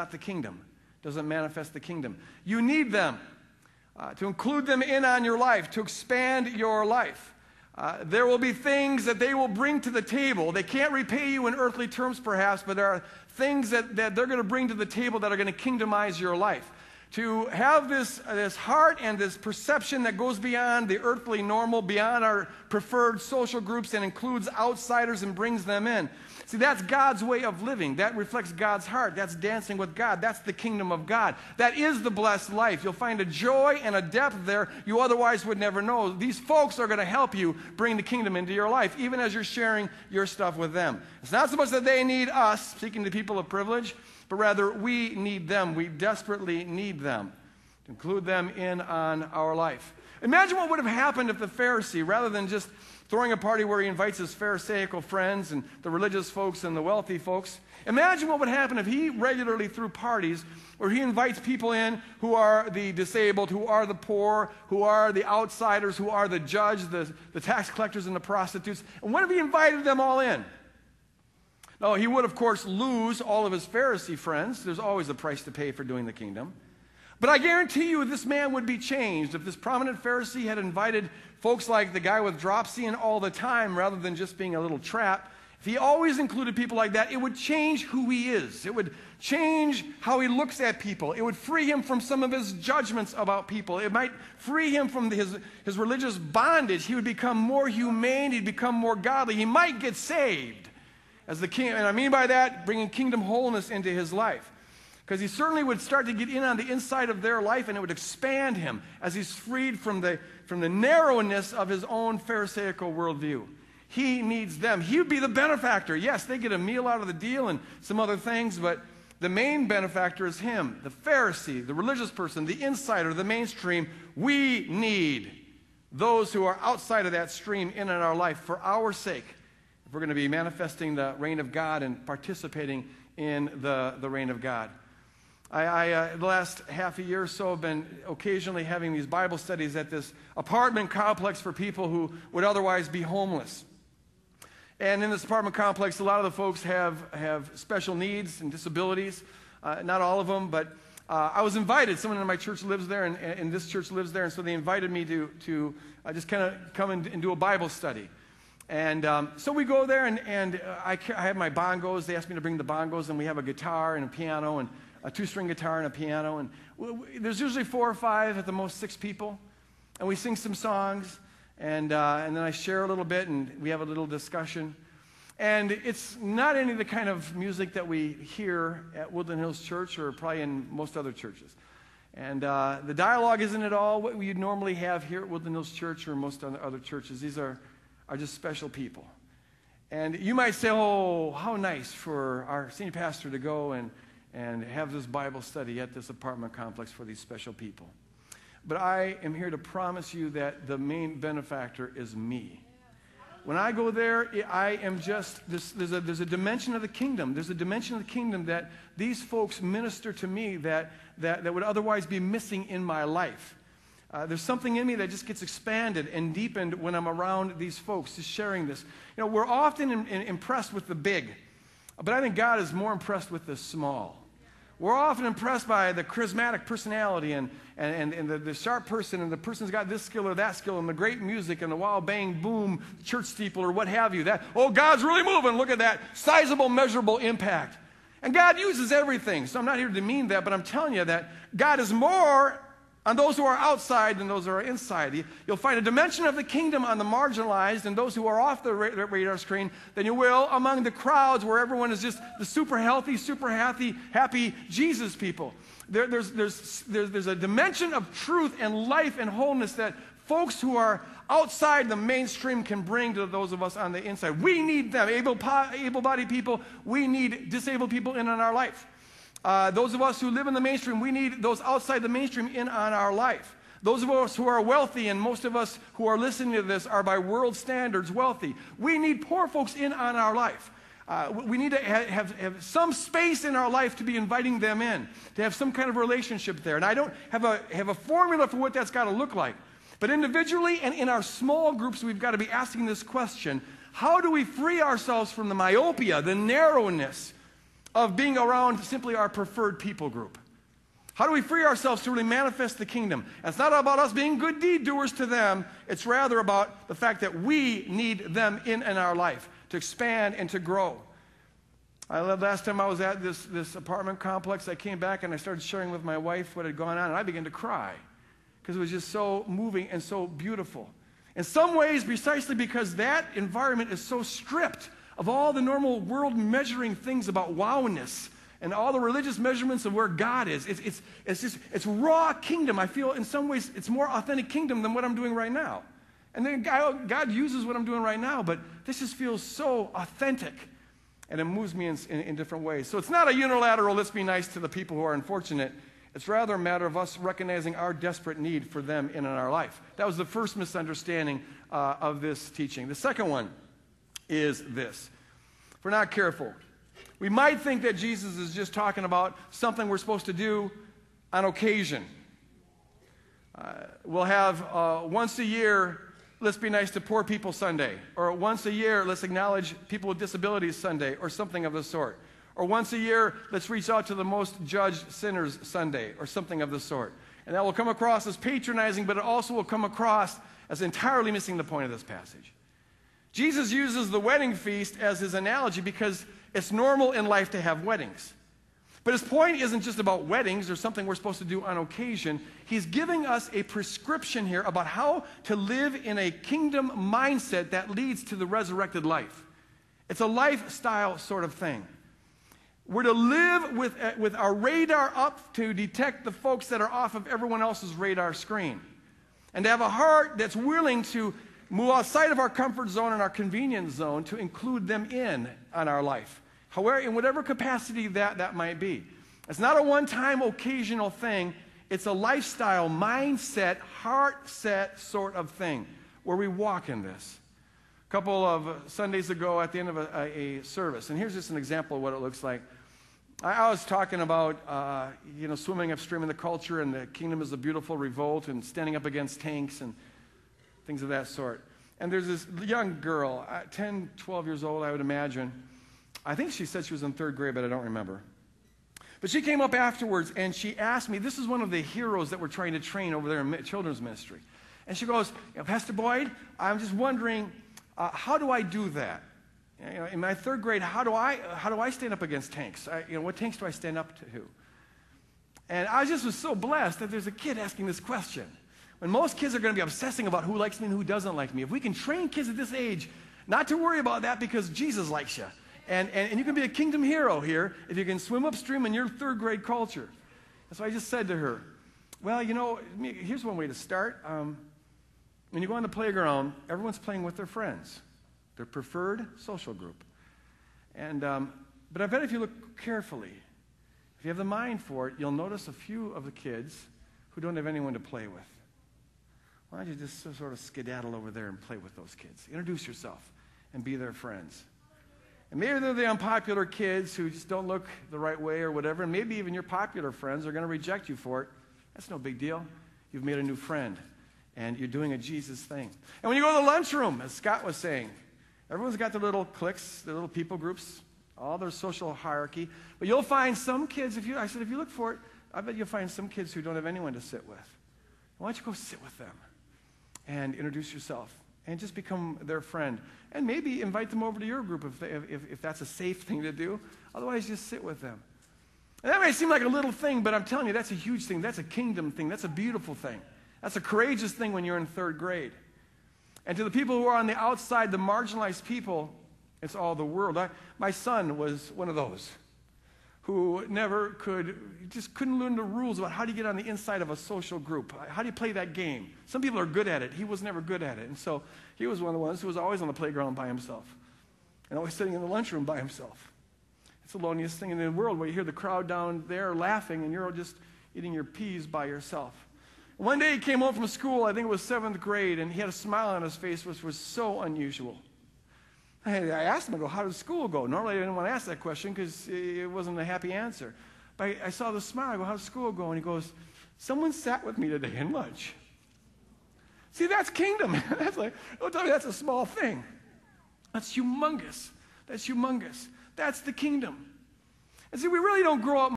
not the kingdom, doesn't manifest the kingdom. You need them to include them in on your life, to expand your life. There will be things that they will bring to the table. They can't repay you in earthly terms perhaps, but there are things that they're going to bring to the table that are going to kingdomize your life. To have this heart and this perception that goes beyond the earthly normal, beyond our preferred social groups, and includes outsiders and brings them in. See, that's God's way of living. That reflects God's heart. That's dancing with God. That's the kingdom of God. That is the blessed life. You'll find a joy and a depth there you otherwise would never know. These folks are going to help you bring the kingdom into your life, even as you're sharing your stuff with them. It's not so much that they need us, speaking to people of privilege, but rather we need them. We desperately need them to include them in on our life. Imagine what would have happened if the Pharisee, rather than just throwing a party where he invites his Pharisaical friends and the religious folks and the wealthy folks, imagine what would happen if he regularly threw parties where he invites people in who are the disabled, who are the poor, who are the outsiders, who are the judge, the tax collectors and the prostitutes. And what if he invited them all in? No, he would, of course, lose all of his Pharisee friends. There's always a price to pay for doing the kingdom. But I guarantee you this man would be changed if this prominent Pharisee had invited folks like the guy with dropsy in all the time rather than just being a little trap. If he always included people like that, it would change who he is. It would change how he looks at people. It would free him from some of his judgments about people. It might free him from his religious bondage. He would become more humane. He'd become more godly. He might get saved as the king. And I mean by that, bringing kingdom wholeness into his life. Because he certainly would start to get in on the inside of their life, and it would expand him as he's freed from the narrowness of his own Pharisaical worldview. He needs them. He would be the benefactor. Yes, they get a meal out of the deal and some other things, but the main benefactor is him, the Pharisee, the religious person, the insider, the mainstream. We need those who are outside of that stream in our life for our sake, if we're going to be manifesting the reign of God and participating in the reign of God. The last half a year or so, have been occasionally having these Bible studies at this apartment complex for people who would otherwise be homeless. And in this apartment complex, a lot of the folks have special needs and disabilities. Not all of them, but I was invited. Someone in my church lives there, and this church lives there, and so they invited me to just kind of come and do a Bible study. And so we go there, and I have my bongos. They asked me to bring the bongos, and we have a guitar and a piano and a two-string guitar and a piano, and there's usually 4 or 5, at the most 6 people, and we sing some songs, and then I share a little bit, and we have a little discussion. And it's not any of the kind of music that we hear at Woodland Hills Church or probably in most other churches. And the dialogue isn't at all what you'd normally have here at Woodland Hills Church or most other churches. These are just special people. And you might say, oh, how nice for our senior pastor to go and have this Bible study at this apartment complex for these special people. But I am here to promise you that the main benefactor is me. When I go there, I am just, there's a dimension of the kingdom. There's a dimension of the kingdom that these folks minister to me that would otherwise be missing in my life. There's something in me that just gets expanded and deepened when I'm around these folks, just sharing this. You know, we're often impressed with the big, but I think God is more impressed with the small. We're often impressed by the charismatic personality and the sharp person, and the person's got this skill or that skill, and the great music and the wow, bang, boom, church steeple or what have you. Oh, God's really moving. Look at that sizable, measurable impact. And God uses everything. So I'm not here to demean that, but I'm telling you that God is more on those who are outside than those who are inside. You'll find a dimension of the kingdom on the marginalized and those who are off the radar screen than you will among the crowds where everyone is just the super healthy, super happy Jesus people. There's a dimension of truth and life and wholeness that folks who are outside the mainstream can bring to those of us on the inside. We need them, able-bodied people. We need disabled people in on our life. Those of us who live in the mainstream, we need those outside the mainstream in on our life. Those of us who are wealthy, and most of us who are listening to this are by world standards wealthy. We need poor folks in on our life. We need to have some space in our life to be inviting them in, to have some kind of relationship there. And I don't have a formula for what that's got to look like. But individually and in our small groups, we've got to be asking this question: how do we free ourselves from the myopia, the narrowness of being around simply our preferred people group? How do we free ourselves to really manifest the kingdom? And it's not about us being good deed doers to them. It's rather about the fact that we need them in our life to expand and to grow. I love last time I was at this apartment complex, I came back and I started sharing with my wife what had gone on, and I began to cry because it was just so moving and so beautiful. In some ways, precisely because that environment is so stripped of all the normal world measuring things about wowness and all the religious measurements of where God is. It's raw kingdom. I feel in some ways it's more authentic kingdom than what I'm doing right now. And then God uses what I'm doing right now, but this just feels so authentic. And it moves me in different ways. So it's not a unilateral, let's be nice to the people who are unfortunate. It's rather a matter of us recognizing our desperate need for them in our life. That was the first misunderstanding of this teaching. The second one is this. If we're not careful, we might think that Jesus is just talking about something we're supposed to do on occasion. We'll have once a year, let's be nice to poor people Sunday. Or once a year, let's acknowledge people with disabilities Sunday, or something of the sort. Or once a year, let's reach out to the most judged sinners Sunday, or something of the sort. And that will come across as patronizing, but it also will come across as entirely missing the point of this passage. Jesus uses the wedding feast as his analogy because it's normal in life to have weddings. But his point isn't just about weddings or something we're supposed to do on occasion. He's giving us a prescription here about how to live in a kingdom mindset that leads to the resurrected life. It's a lifestyle sort of thing. We're to live with our radar up to detect the folks that are off of everyone else's radar screen. And to have a heart that's willing to move outside of our comfort zone and our convenience zone to include them in on our life. However, in whatever capacity that might be. It's not a one-time occasional thing. It's a lifestyle, mindset, heart-set sort of thing where we walk in this. A couple of Sundays ago at the end of a service, and here's just an example of what it looks like. I was talking about, swimming upstream in the culture, and the kingdom is a beautiful revolt, and standing up against tanks and things of that sort. And there's this young girl, 10, 12 years old, I would imagine. I think she said she was in third grade, but I don't remember. But she came up afterwards, and she asked me, this is one of the heroes that we're trying to train over there in children's ministry. And she goes, Pastor Boyd, I'm just wondering, how do I do that? In my third grade, how do I stand up against tanks? What tanks do I stand up to? And I just was so blessed that there's a kid asking this question. When most kids are going to be obsessing about who likes me and who doesn't like me, if we can train kids at this age not to worry about that because Jesus likes you, and you can be a kingdom hero here if you can swim upstream in your third grade culture. And so I just said to her, well, here's one way to start. When you go on the playground, everyone's playing with their friends, their preferred social group. But I bet if you look carefully, if you have the mind for it, you'll notice a few of the kids who don't have anyone to play with. Why don't you just sort of skedaddle over there and play with those kids? Introduce yourself and be their friends. And maybe they're the unpopular kids who just don't look the right way or whatever, and maybe even your popular friends are going to reject you for it. That's no big deal. You've made a new friend, and you're doing a Jesus thing. And when you go to the lunchroom, as Scott was saying, everyone's got their little cliques, their little people groups, all their social hierarchy. But you'll find some kids, if you look for it, I bet you'll find some kids who don't have anyone to sit with. Why don't you go sit with them and introduce yourself and just become their friend? And maybe invite them over to your group if that's a safe thing to do. Otherwise, just sit with them. And that may seem like a little thing, but I'm telling you, that's a huge thing. That's a kingdom thing. That's a beautiful thing. That's a courageous thing when you're in third grade. And to the people who are on the outside, the marginalized people, it's all the world. My son was one of those who just couldn't learn the rules about how do you get on the inside of a social group. How do you play that game? Some people are good at it. He was never good at it. And so he was one of the ones who was always on the playground by himself and always sitting in the lunchroom by himself. It's the loneliest thing in the world where you hear the crowd down there laughing and you're just eating your peas by yourself. One day he came home from school, I think it was 7th grade, and he had a smile on his face which was so unusual. I asked him, how did school go? Normally I didn't want to ask that question because it wasn't a happy answer. But I saw the smile. I go, how did school go? And he goes, someone sat with me today in lunch. See, that's kingdom. That's like, don't tell me that's a small thing. That's humongous. That's humongous. That's the kingdom. And see, we really don't grow up